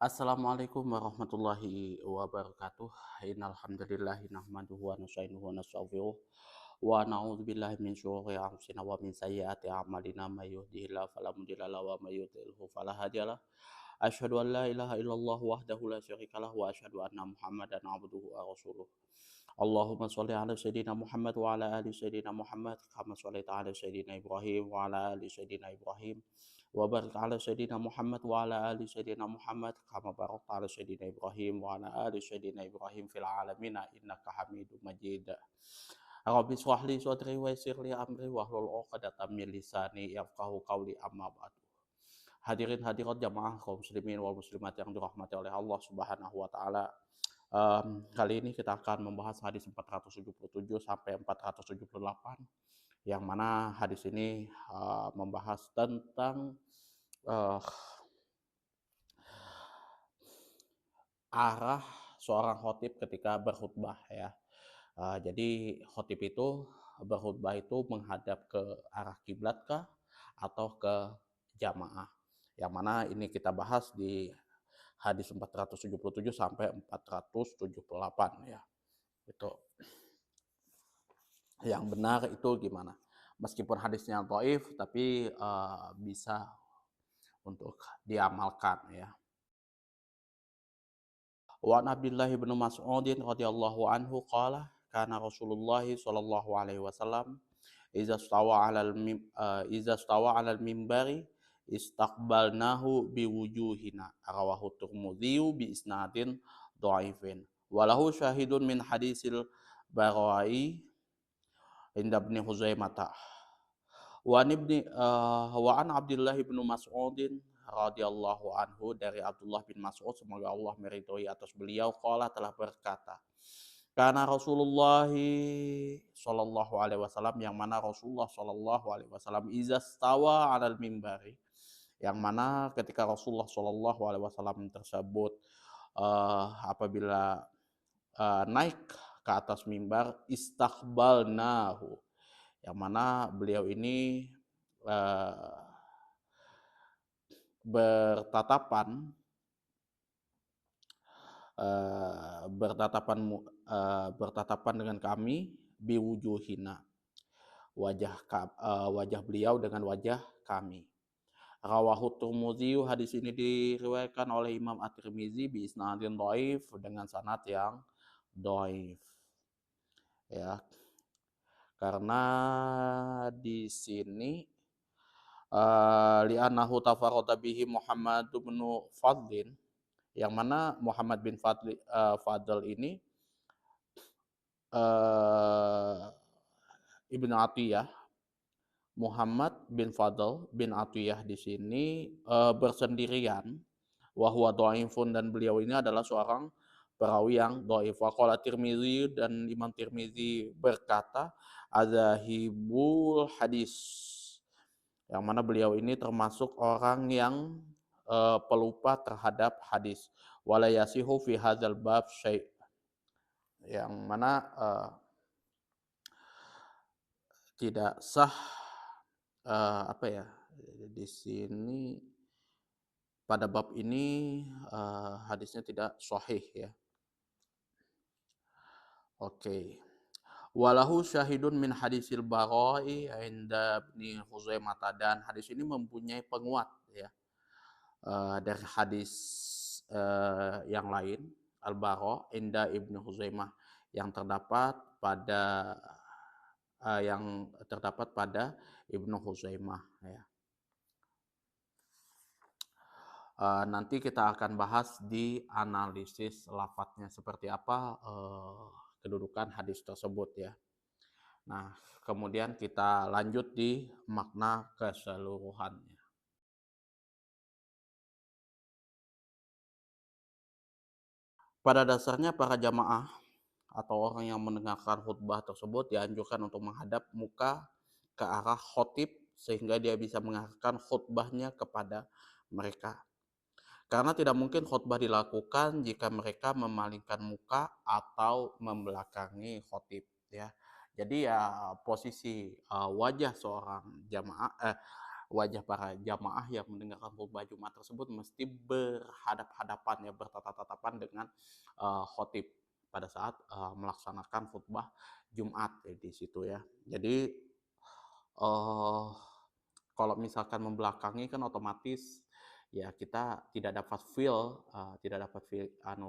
Assalamualaikum warahmatullahi wabarakatuh. Innal hamdalillah nahmaduhu wa nasta'inuhu wa nastaghfiruh wa na'udzubillahi min syururi anfusina wa min sayyiati a'malina may yahdihillahu fala mudilla lahu wa may yudlilhu fala hadiyalah. Asyhadu an la ilaha illallah wahdahu la syarikalah wa asyhadu anna Muhammadan abduhu wa rasuluh. Allahumma shalli ala sayyidina Muhammad wa ala ali sayyidina Muhammad kama shallaita ala sayyidina Ibrahim wa ala ali sayyidina Ibrahim wa barik ala sayyidina Muhammad wa ala ali sayyidina Muhammad kama barakta ala sayyidina Ibrahim wa ala ali sayyidina Ibrahim fil alamin innaka Hamidum Majid. Rabbi shrah li sadri wa yassir li amri wahlul 'uqdatam min lisani yafqahu qawli amma ba'du. Hadirin hadirat jamaah kaum muslimin wal muslimat yang dirahmati oleh Allah Subhanahu wa taala. Kali ini kita akan membahas hadis 477 sampai 478 yang mana hadis ini membahas tentang uh, arah seorang khotib ketika berkhutbah ya. Jadi khotib itu berkhutbah itu menghadap ke arah kiblat kah atau ke jamaah. Yang mana ini kita bahas di hadis 477 sampai 478 ya. Itu yang benar itu gimana? Meskipun hadisnya dhaif tapi bisa untuk diamalkan ya. Wa an Abdullah bin Mas'ud radhiyallahu anhu qala kana Rasulullah sallallahu alaihi wasallam iza stawa 'alal mimbari istaqbalnahu biwujuhina rawahu Tirmidzi bi isnadin dhaifin walahu syahidun min hadisil Barai inda Ibnu Huzaimah wa an Abdullah bin Mas'ud radhiyallahu anhu dari Abdullah bin Mas'ud semoga Allah meridhoi atas beliau qala telah berkata karena Rasulullah sallallahu alaihi wasallam yang mana Rasulullah sallallahu alaihi wasallam iza stawa 'alal mimbari yang mana ketika Rasulullah sallallahu alaihi wasallam tersebut apabila naik ke atas mimbar istaqbalnahu yang mana beliau ini bertatapan bertatapan dengan kami biwujuhina wajah beliau dengan wajah kami. Rawahu Tirmidzi, hadis ini diriwayatkan oleh Imam At-Tirmidzi bi isnadin dhaif dengan sanad yang dhaif. Ya. Karena di sini li'annahu tafarrada bihi Muhammad bin Fadlin yang mana Muhammad bin Fadl ini Ibnu Atiyah Muhammad bin Fadl bin Atiyah di sini bersendirian wahwa dhaifun dan beliau ini adalah seorang perawi yang dhaif. Wa qala Tirmizi dan Imam Tirmizi berkata adzahibul hadis yang mana beliau ini termasuk orang yang pelupa terhadap hadis. Wala yasihu fi hadzal bab syai' yang mana tidak sah apa ya di sini pada bab ini hadisnya tidak sahih ya. Oke. Walahu syahidun min hadisil Barai inda Ibnu Huzaimah dan hadis ini mempunyai penguat ya dari hadis yang lain Al-Bara inda Ibnu Huzaimah yang terdapat pada Ibnu Huzaimah ya. Nanti kita akan bahas di analisis lafadznya seperti apa kedudukan hadis tersebut ya. Nah, kemudian kita lanjut di makna keseluruhannya. Pada dasarnya para jamaah atau orang yang mendengarkan khutbah tersebut dianjurkan untuk menghadap muka ke arah khotib sehingga dia bisa mengarahkan khutbahnya kepada mereka. Karena tidak mungkin khutbah dilakukan jika mereka memalingkan muka atau membelakangi khotib ya. Jadi ya posisi wajah seorang jamaah wajah para jamaah yang mendengarkan khutbah Jumat tersebut mesti berhadap-hadapan ya, bertatap-tatapan dengan khotib pada saat melaksanakan khutbah Jumat ya, di situ ya. Jadi uh, kalau misalkan membelakangi kan otomatis ya kita tidak dapat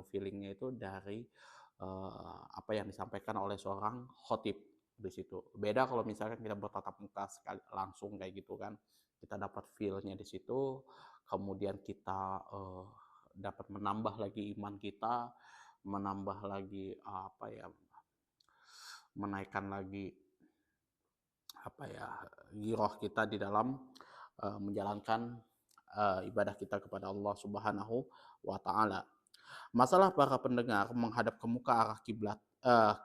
feelingnya itu dari apa yang disampaikan oleh seorang khotib di situ. Beda kalau misalkan kita bertatap muka sekali langsung kayak gitu kan, kita dapat feel-nya di situ, kemudian kita dapat menambah lagi iman kita, menambah lagi apa ya, menaikkan lagi apa ya, giroh kita di dalam menjalankan ibadah kita kepada Allah Subhanahu wa taala. Masalah para pendengar menghadap ke muka arah kiblat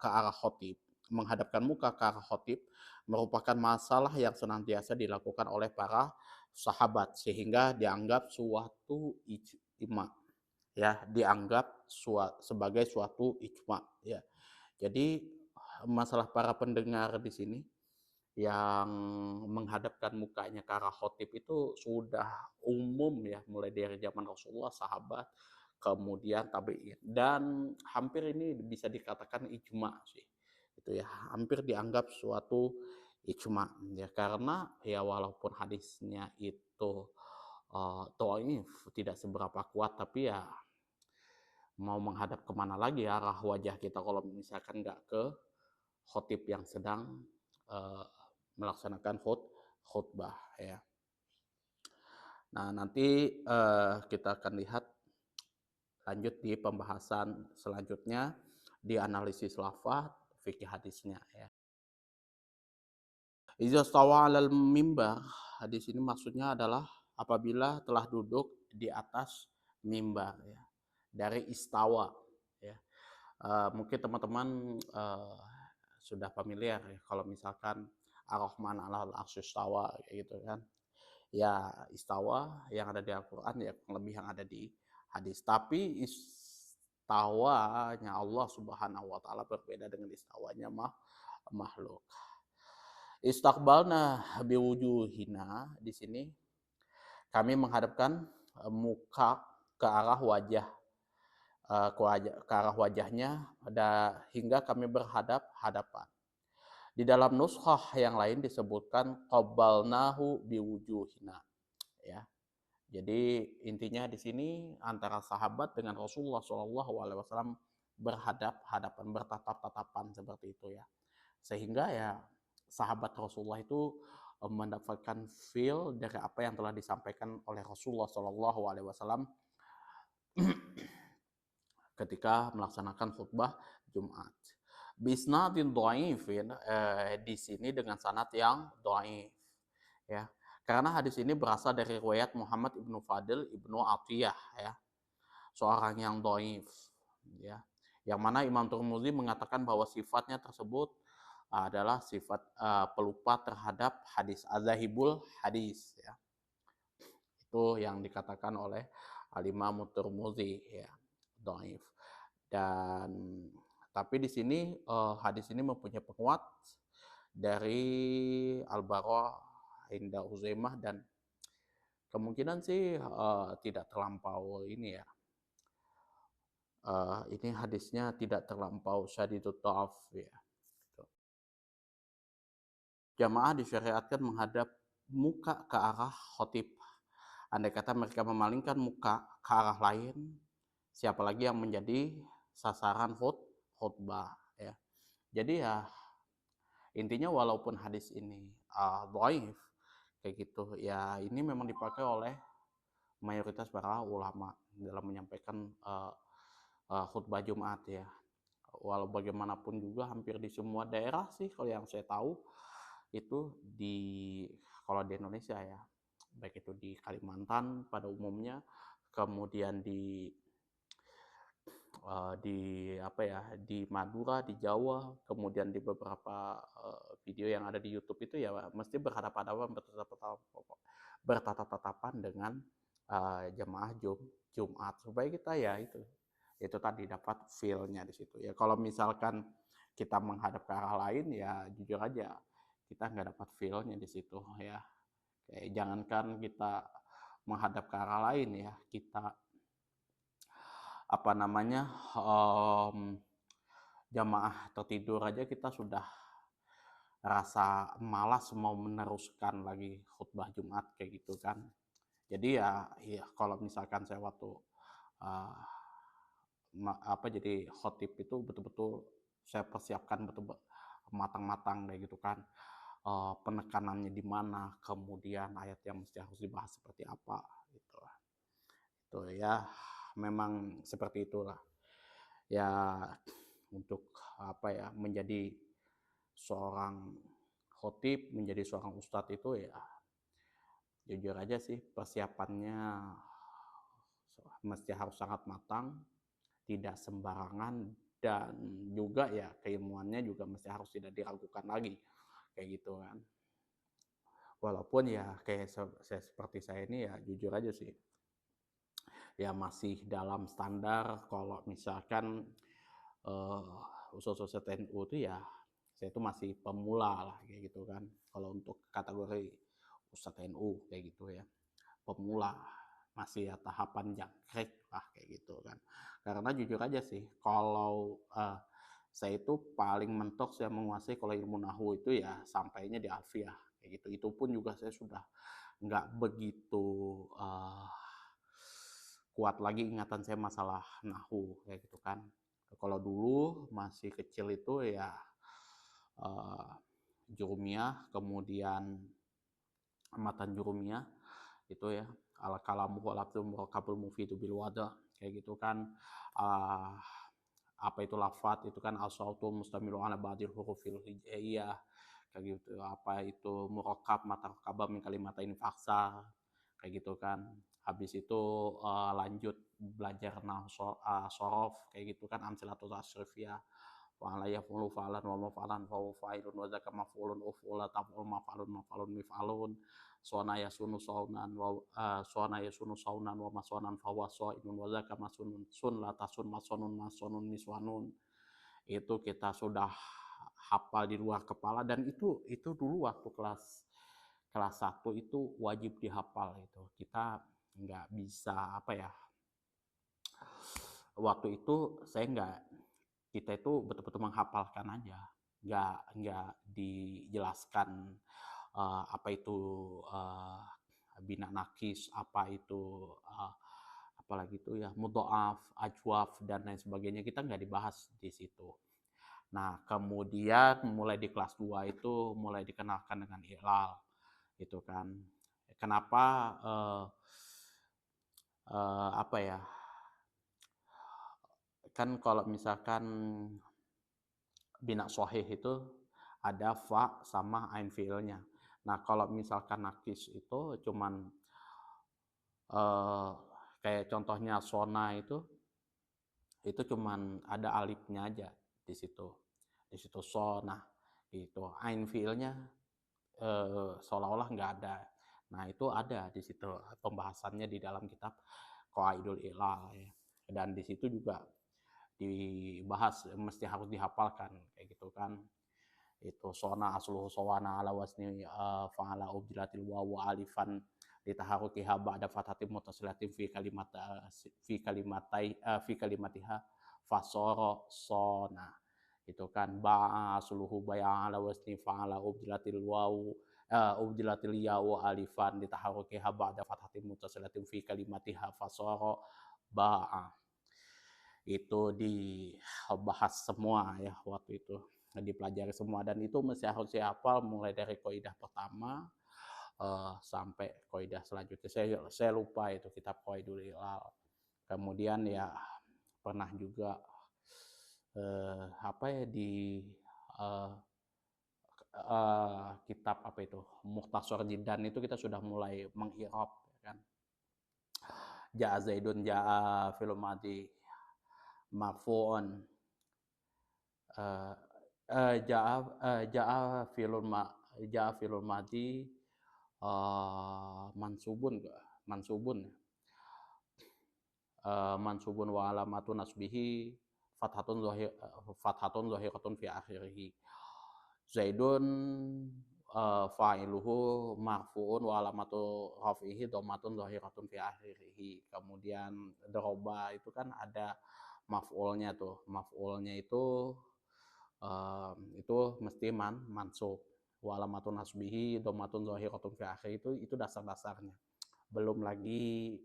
ke arah khotib, menghadapkan muka ke arah khotib merupakan masalah yang senantiasa dilakukan oleh para sahabat sehingga dianggap suatu ijma ya, dianggap sebagai suatu ijma ya. Jadi masalah para pendengar di sini yang menghadapkan mukanya ke arah khotib itu sudah umum ya, mulai dari zaman Rasulullah, sahabat, kemudian tabi'in, dan hampir ini bisa dikatakan ijma sih. Itu ya, hampir dianggap suatu ijma ya, karena ya walaupun hadisnya itu dhaif, tidak seberapa kuat, tapi ya mau menghadap kemana lagi ya arah wajah kita kalau misalkan nggak ke khotib yang sedang uh, melaksanakan khutbah ya. Nah, nanti kita akan lihat lanjut di pembahasan selanjutnya di analisis lafaz fikih hadisnya ya. Iza stawa 'alal mimbar, di sini maksudnya adalah apabila telah duduk di atas mimbar ya. Dari istawa ya. Mungkin teman-teman sudah familiar ya kalau misalkan Ar-Rahman 'alal arsy istawa kayak gitu kan. Ya istawa yang ada di Al-Quran ya kurang lebih yang ada di hadis. Tapi istawanya Allah Subhanahu wa taala berbeda dengan istawanya makhluk. Istaqbalna biwujuhina, di sini kami menghadapkan muka ke arah wajah ke arah wajahnya hingga kami berhadap-hadapan. Di dalam nuskhah yang lain disebutkan qabbalnahu biwujuhina ya. Jadi intinya di sini antara sahabat dengan Rasulullah SAW berhadap-hadapan, bertatap-tatapan seperti itu ya. Sehingga ya sahabat Rasulullah itu mendapatkan feel dari apa yang telah disampaikan oleh Rasulullah SAW ketika melaksanakan khutbah Jumat. Bisnadin dhaifin, di sini dengan sanad yang dhaif ya. Karena hadis ini berasal dari riwayat Muhammad ibnu Fadil ibnu Atiyah ya, seorang yang dhaif ya. Yang mana Imam Tirmidzi mengatakan bahwa sifatnya tersebut adalah sifat pelupa terhadap hadis, adzahibul hadis ya. Itu yang dikatakan oleh Al-Imam Tirmidzi ya, dhaif. Dan tapi di sini hadis ini mempunyai penguat dari Al-Bara Inda Uzaimah, dan kemungkinan sih tidak terlampau ini ya. Ini hadisnya tidak terlampau syadidut dha'af ya. Jamaah disyariatkan menghadap muka ke arah khotib. Andai kata mereka memalingkan muka ke arah lain, siapa lagi yang menjadi sasaran khutbah ya. Jadi ya intinya walaupun hadis ini dhaif kayak gitu ya, ini memang dipakai oleh mayoritas para ulama dalam menyampaikan khutbah Jumat ya. Walau bagaimanapun juga hampir di semua daerah sih kalau yang saya tahu itu kalau di Indonesia ya, baik itu di Kalimantan pada umumnya, kemudian di Madura, di Jawa, kemudian di beberapa video yang ada di YouTube itu ya mesti berhadapan-hadapan, bertatap-tatapan dengan jemaah Jumat supaya kita ya itu tadi dapat feel-nya di situ ya. Kalau misalkan kita menghadap ke arah lain ya jujur aja kita nggak dapat feel-nya di situ ya, Jangankan kita menghadap ke arah lain ya, kita apa namanya, jamaah tertidur aja kita sudah rasa malas mau meneruskan lagi khutbah Jumat kayak gitu kan. Jadi ya kalau misalkan saya waktu, eee, jadi khotib itu betul-betul saya persiapkan betul matang-matang kayak gitu kan, penekanannya di mana, kemudian ayat yang mesti harus dibahas seperti apa, gitu. Itu ya, memang seperti itulah. Ya untuk menjadi seorang khotib, menjadi seorang ustadz itu ya jujur aja sih persiapannya mesti harus sangat matang, tidak sembarangan, dan juga ya keilmuannya juga mesti harus tidak diragukan lagi, kayak gitu kan. Walaupun ya kayak seperti saya ini ya jujur aja sih, ya masih dalam standar kalau misalkan usus TNU itu ya saya itu masih pemula lah kayak gitu kan. Kalau untuk kategori Ustadz TNU kayak gitu ya, pemula, masih ya tahapan jangkrik lah kayak gitu kan. Karena jujur aja sih, kalau saya itu paling mentok saya menguasai kalau ilmu nahu itu ya sampainya di alfiah kayak gitu. Itu pun juga saya sudah nggak begitu kuat lagi ingatan saya masalah nahu kayak gitu kan. Kalau dulu masih kecil itu ya uh, jurumiyah, kemudian matan jurumiyah itu ya, al kalamu walafzul murakabul mufidu bil wada kayak gitu kan. uh, apa itu lafat itu kan asautu mustamilu ala ba'dil hurufil hijaiyah kayak gitu. Apa itu murakab mata rakaba min kalimatain faksa kayak gitu kan. Habis itu lanjut belajar sorof kayak gitu kan, amsilatul tasrifiyah, fa'ala yaf'ulu fa'alan wa maf'alan fa huwa fa'ilun wa dzaka maf'ulun uf'ula taf'ul maf'alun maf'alun mif'alun suana yasunu saunan wa suana yasunu saunan wa maswanan fa huwa sha'imun wa dzaka masunun sun la tasun masonun masonun miswanun. Itu kita sudah hafal di luar kepala, dan itu dulu waktu kelas kelas 1 itu wajib dihafal itu. Kita nggak bisa waktu itu saya nggak, kita itu betul-betul menghafalkan aja, nggak dijelaskan apa itu bina nakis, apa itu apalagi itu ya mudhoaf, ajwaf dan lain sebagainya, kita nggak dibahas di situ. Nah kemudian mulai di kelas 2 itu mulai dikenalkan dengan ilal gitu kan. Kenapa apa ya, kan kalau misalkan bina sohih itu ada fa sama ain fiilnya. Nah kalau misalkan nakis itu cuman eh, kayak contohnya sona itu cuman ada alifnya aja di situ, di situ sona gitu. Ain fiilnya seolah-olah nggak ada. Nah itu ada di situ pembahasannya di dalam kitab Qawaidul Ilal ya. Dan di situ juga dibahas mesti harus dihafalkan kayak gitu kan. Itu sona asluhu sawana ala wasni fa'ala ubdilatil wawu alifan litaharukiha ba'da fathatin mutasilatin fi kalimatiha fasoro sona. Itu kan ba'a asluhu baya ala wasni fa'ala ubdilatil wawu ubdilatil yawu alifan litaharukiha ba'da fathatin mutasilatin fi kalimatiha fasoro ba'a. Itu dibahas semua ya waktu itu, dipelajari semua, dan itu mesti harus dihafal mulai dari kaidah pertama sampai kaidah selanjutnya. Saya lupa itu kitab Qawaidul Ilal. Kemudian ya pernah juga di uh, kitab apa itu Mukhtasar Jiddan itu kita sudah mulai menghirab ya kan. Ja'a Zaidun ja'a fil madi marfu'un ja'a ja'a filul madi mansubun mansubun wa alamatun nasbihi fathatun zahiratun fi akhirih. Zaidun fa'iluhu marfu'un wa alamatu raf'ihi dhammatun dhahiratun fi akhirih. Kemudian doroba itu kan ada maf'ulnya tuh. Maf'ulnya itu mesti mansub. Wa alamatu nasbihi dhammatun dhahiratun fi akhirih, itu dasar-dasarnya. Belum lagi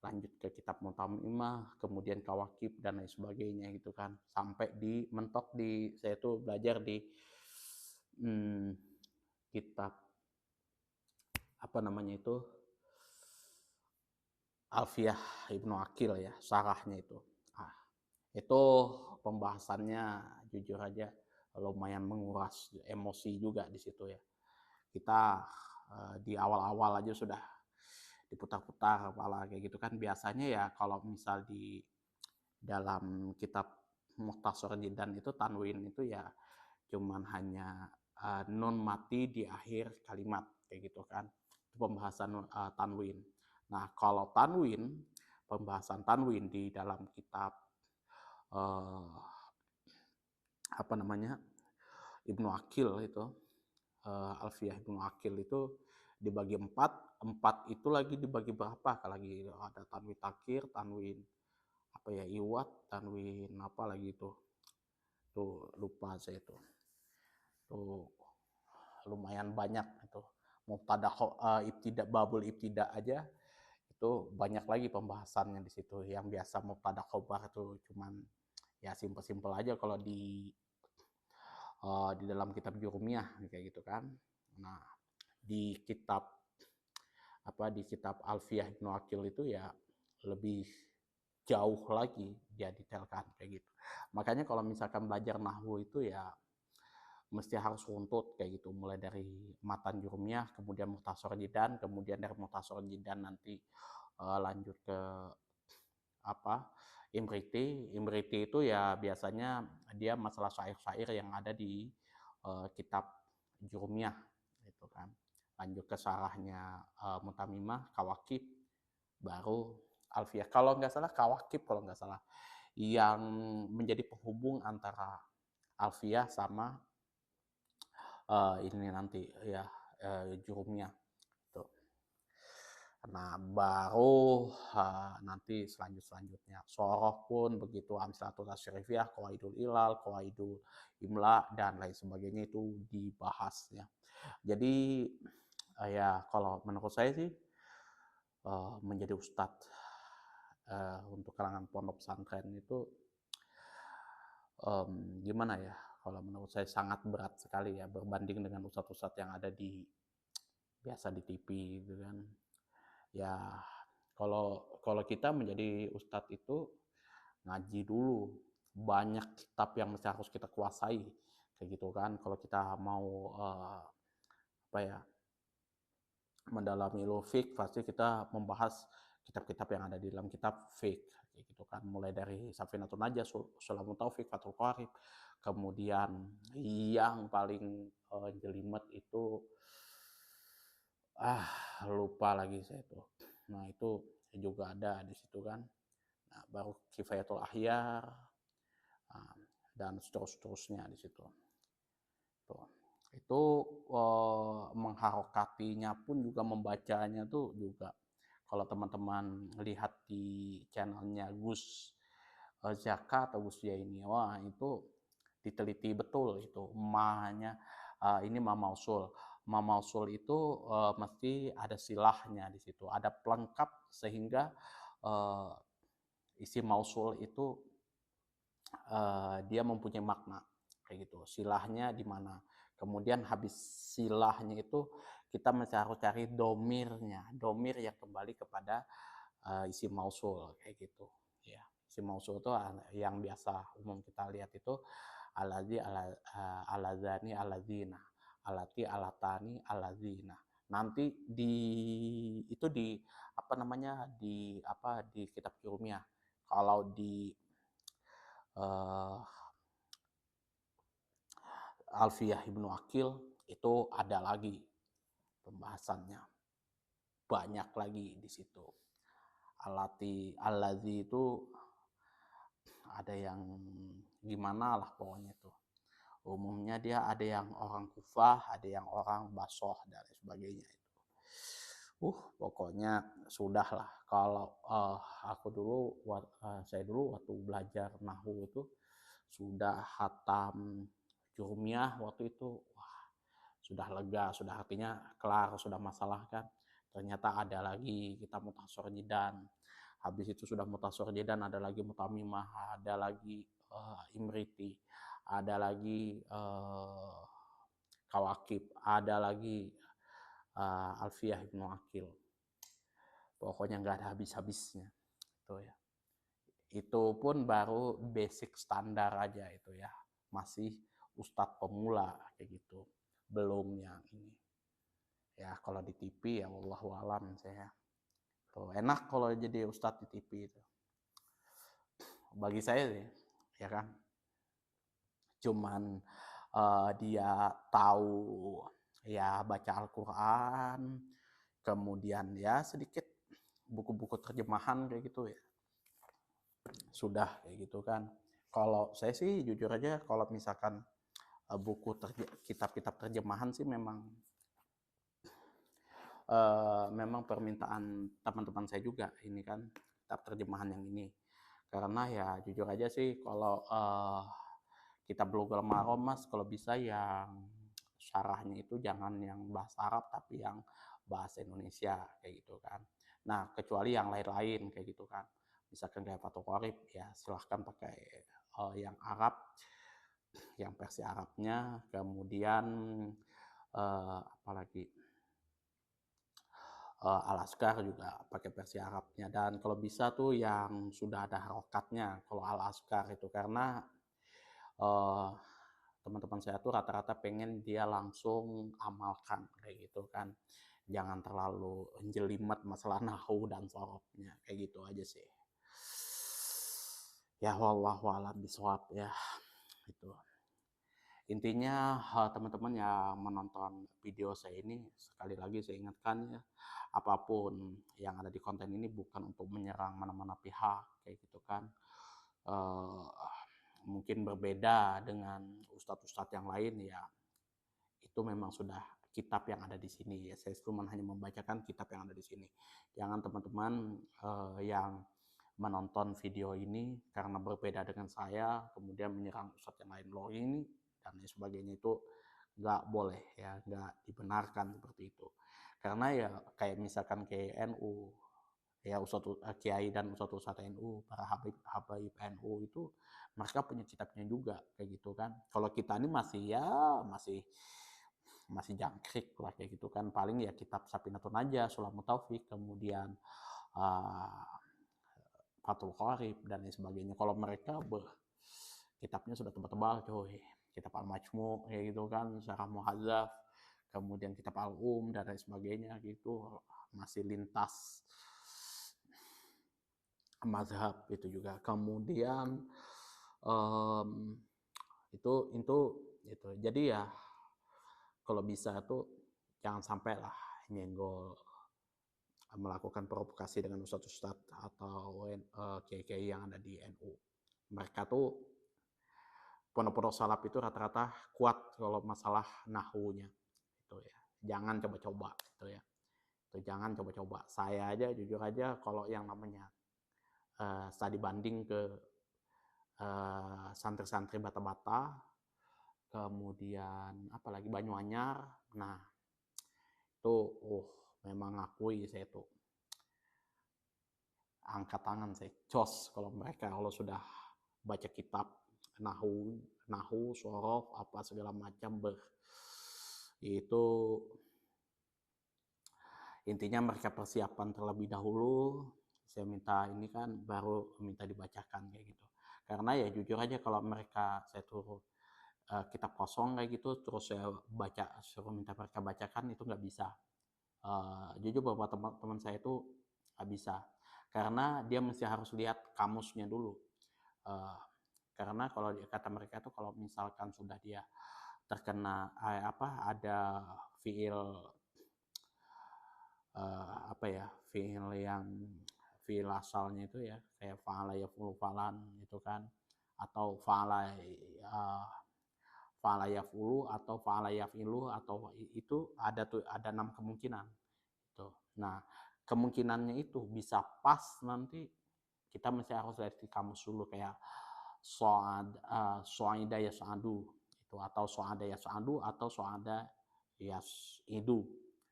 lanjut ke kitab mutamimah, kemudian kawakib dan lain sebagainya gitu kan. Sampai mentok saya tuh belajar di kitab apa namanya itu, Alfiyah Ibnu Aqil ya, syarahnya itu. Itu pembahasannya jujur aja lumayan menguras emosi juga di situ ya. Kita di awal-awal aja sudah diputar-putar kepala kayak gitu kan. Biasanya ya kalau misal di dalam kitab Mukhtasar Jidan itu tanwin itu ya cuman hanya nun mati di akhir kalimat kayak gitu kan. Itu pembahasan tanwin. Nah, kalau pembahasan tanwin di dalam kitab apa namanya, Ibnu Aqil itu, Alfiyah Ibnu Aqil itu dibagi 4 itu lagi dibagi berapa? Lagi ada tanwin takhir, tanwin apa ya, iwad, tanwin apa lagi itu. Tuh lupa saya itu. Tuh lumayan banyak itu. Mubtada ibtida, babul ibtida aja itu banyak lagi pembahasannya di situ. Yang biasa mubtada khobar itu cuman ya simpel-simpel aja kalau di dalam kitab Jurumiyah kayak gitu kan. Nah, di kitab Alfiyah Ibnu Aqil itu ya lebih jauh lagi dia detailkan kayak gitu. Makanya kalau misalkan belajar nahwu itu ya mesti harus runtut kayak gitu, mulai dari matan Jurumiyah, kemudian Mukhtasar Jidan, kemudian dari Mukhtasar Jidan nanti lanjut ke Imriti. Imriti itu ya biasanya dia masalah syair-syair yang ada di kitab Jurumiyah gitu kan. Lanjut ke syarahnya Mutamimah, Kawakib, baru Alfiyah. Kalau nggak salah Kawakib, yang menjadi penghubung antara Alfiyah sama ini nanti ya Jurumiyah. Tuh. Nah, baru nanti selanjutnya soroh pun begitu, amsalatul tasyrifiyah, qawaidul ilal, qawaidul imla dan lain sebagainya itu dibahas ya. Jadi ya kalau menurut saya sih menjadi ustadz untuk kalangan pondok pesantren itu gimana ya, kalau menurut saya sangat berat sekali ya berbanding dengan ustadz-ustadz yang ada biasa di TV gitu kan. Ya kalau kita menjadi ustadz itu ngaji dulu, banyak kitab yang harus kita kuasai kayak gitu kan. Kalau kita mau mendalami ilmu fiqh, pasti kita membahas kitab-kitab yang ada di dalam kitab fiqh kayak gitu kan. Mulai dari Safinatun Najah, Sulamul Taufik, Fathul Qarib, kemudian yang paling jelimet itu lupa lagi saya tuh. Nah, itu juga ada di situ kan. Nah, baru Kifayatul Ahyar dan seterusnya di situ. Tuh. Itu mengharokatinya pun juga, membacanya tuh juga. Kalau teman-teman lihat di channelnya Gus Zaka atau Gus Yaini, wah itu diteliti betul itu mahnya. Ini ma mausul. Ma mausul itu mesti ada silahnya di situ, ada pelengkap sehingga isi mausul itu dia mempunyai makna kayak gitu. Silahnya di mana? Kemudian habis silahnya itu kita harus cari domirnya, domir yang kembali kepada isi mausul kayak gitu. Ya, isi mausul itu yang biasa umum kita lihat itu aladzi, aladzani, aladzina, alati, alatani, aladzina. Nanti di kitab Jurumiyah. Kalau di Alfiyah Ibnu Aqil itu ada lagi pembahasannya, banyak lagi di situ. Alladzi itu ada yang gimana lah pokoknya itu. Umumnya dia ada yang orang Kufah, ada yang orang Basrah dan sebagainya itu. Pokoknya sudahlah kalau aku dulu saya dulu waktu belajar nahwu itu sudah khatam jurumiyah waktu itu, wah sudah lega, sudah artinya kelar, sudah masalah kan. Ternyata ada lagi kita mutasor jidan. Habis itu sudah mutasor jidan, ada lagi mutamimah, ada lagi imriti, ada lagi kawakib, ada lagi alfiyah ibnu akil. Pokoknya nggak ada habis-habisnya itu ya. Itu pun baru basic standar aja itu ya, masih ustadz pemula kayak gitu, belum yang ini ya. Kalau di TV ya wallahu alam saya tuh enak kalau jadi ustadz di TV itu bagi saya sih ya kan, cuman dia tahu ya baca Al-Quran, kemudian ya sedikit buku-buku terjemahan kayak gitu ya, sudah kayak gitu kan. Kalau saya sih jujur aja kalau misalkan buku kitab-kitab terjemahan sih memang permintaan teman-teman saya juga ini kan, kitab terjemahan yang ini. Karena ya jujur aja sih kalau kitab Bulughul Maram mas kalau bisa yang syarahnya itu jangan yang bahasa Arab tapi yang bahasa Indonesia kayak gitu kan. Nah kecuali yang lain-lain kayak gitu kan, misalkan kayak Fathul Qorib ya silahkan pakai yang Arab, yang versi Arabnya. Kemudian apalagi Al-Azkar juga pakai versi Arabnya, dan kalau bisa tuh yang sudah ada harokatnya kalau Al-Azkar itu, karena teman-teman saya tuh rata-rata pengen dia langsung amalkan kayak gitu kan, jangan terlalu jelimet masalah nahu dan sorobnya kayak gitu aja sih ya. Wallahu a'lam bishawab ya itu. Intinya teman-teman yang menonton video saya ini, sekali lagi saya ingatkan ya, apapun yang ada di konten ini bukan untuk menyerang mana-mana pihak kayak gitu kan. Mungkin berbeda dengan ustadz-ustadz yang lain ya, itu memang sudah kitab yang ada di sini ya. Saya cuma hanya membacakan kitab yang ada di sini. Jangan teman-teman yang menonton video ini karena berbeda dengan saya kemudian menyerang ustadz yang lain, loh ini dan lain sebagainya, itu nggak boleh ya, nggak dibenarkan seperti itu. Karena ya kayak misalkan kayak NU ya, kiai dan ustadz NU, para habaib NU itu mereka punya kitabnya juga kayak gitu kan. Kalau kita ini masih jangkrik lah kayak gitu kan, paling ya kitab Sapinatun aja, Sulamut Taufik, kemudian uh, Fathul Qorib dan lain sebagainya. Kalau mereka kitabnya sudah tebal-tebal coy, kitab Al-Majmu kayak gitu kan, Syarah Muhadzab, kemudian kitab Al-Um dan lain sebagainya gitu, masih lintas mazhab itu juga. Kemudian itu jadi ya kalau bisa tuh jangan sampai lah nyenggol, melakukan provokasi dengan ustadz-ustadz atau kiai-kiai yang ada di NU. Mereka tuh pondok-pondok salaf itu rata-rata kuat kalau masalah nahunya itu ya. Jangan coba-coba itu ya. Itu jangan coba-coba. Saya aja jujur aja kalau yang namanya studi banding ke santri-santri Bata-Bata, kemudian apalagi Banyuanyar, nah itu memang ngakui saya tuh angkat tangan, saya jos kalau mereka kalau sudah baca kitab nahu sorof apa segala macam itu intinya mereka persiapan terlebih dahulu. Saya minta ini kan baru minta dibacakan kayak gitu, karena ya jujur aja kalau mereka saya suruh kitab kosong kayak gitu terus saya baca, suruh minta mereka bacakan, itu nggak bisa. Jujur beberapa teman-teman saya itu nggak bisa, karena dia mesti harus lihat kamusnya dulu. Karena kalau kata mereka itu kalau misalkan sudah dia terkena ada fiil fiil asalnya itu ya, kayak fa'ala yaf'ulu falan itu kan, atau fa'ala fa'ala yaf'ulu atau fa'ala yaf'ilu, atau itu ada 6 kemungkinan. Gitu. Nah, kemungkinannya itu bisa pas nanti kita mesti harus lihat di kamus dulu kayak so'ida yas'adu itu, atau so'ada yas'adu, atau so'ada yas'idu.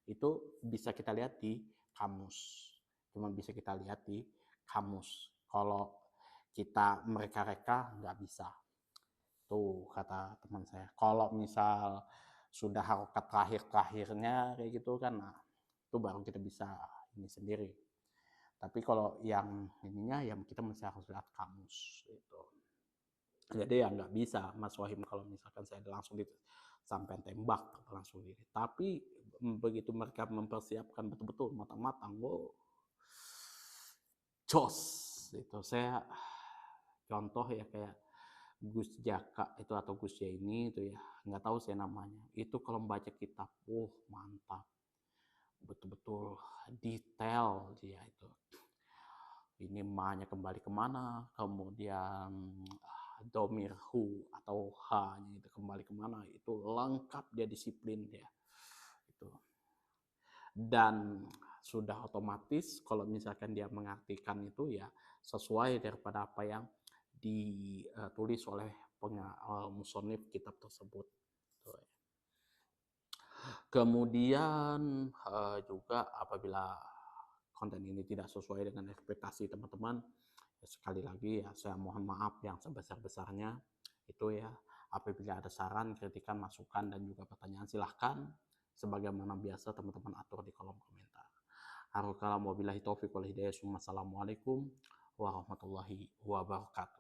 Itu bisa kita lihat di kamus. Cuma bisa kita lihat di kamus. Kalau kita mereka-reka nggak bisa. Tuh kata teman saya. Kalau misal sudah harokat terakhir-terakhirnya kayak gitu kan, nah, itu baru kita bisa ini sendiri. Tapi kalau yang ininya ya kita mesti harus lihat kamus itu. Jadi ya nggak bisa Mas Wahim kalau misalkan saya langsung sampai tembak langsung diri. Tapi begitu mereka mempersiapkan betul-betul matang-matang, wow, jos itu. Saya contoh ya kayak Gus Jaka itu atau Gus Jaini itu ya, nggak tahu saya namanya. Itu kalau membaca kitab, mantap, betul-betul detail dia itu. Ini ma-nya kembali kemana, kemudian domir hu atau ha-nya itu kembali kemana, itu lengkap, dia disiplin dia itu. Dan sudah otomatis kalau misalkan dia mengartikan itu ya sesuai daripada apa yang ditulis oleh musonif kitab tersebut. Kemudian juga apabila konten ini tidak sesuai dengan ekspektasi teman-teman, sekali lagi ya saya mohon maaf yang sebesar-besarnya itu ya. Apabila ada saran, kritikan, masukan, dan juga pertanyaan, silahkan sebagaimana biasa teman-teman atur di kolom komentar. Assalamualaikum warahmatullahi wabarakatuh.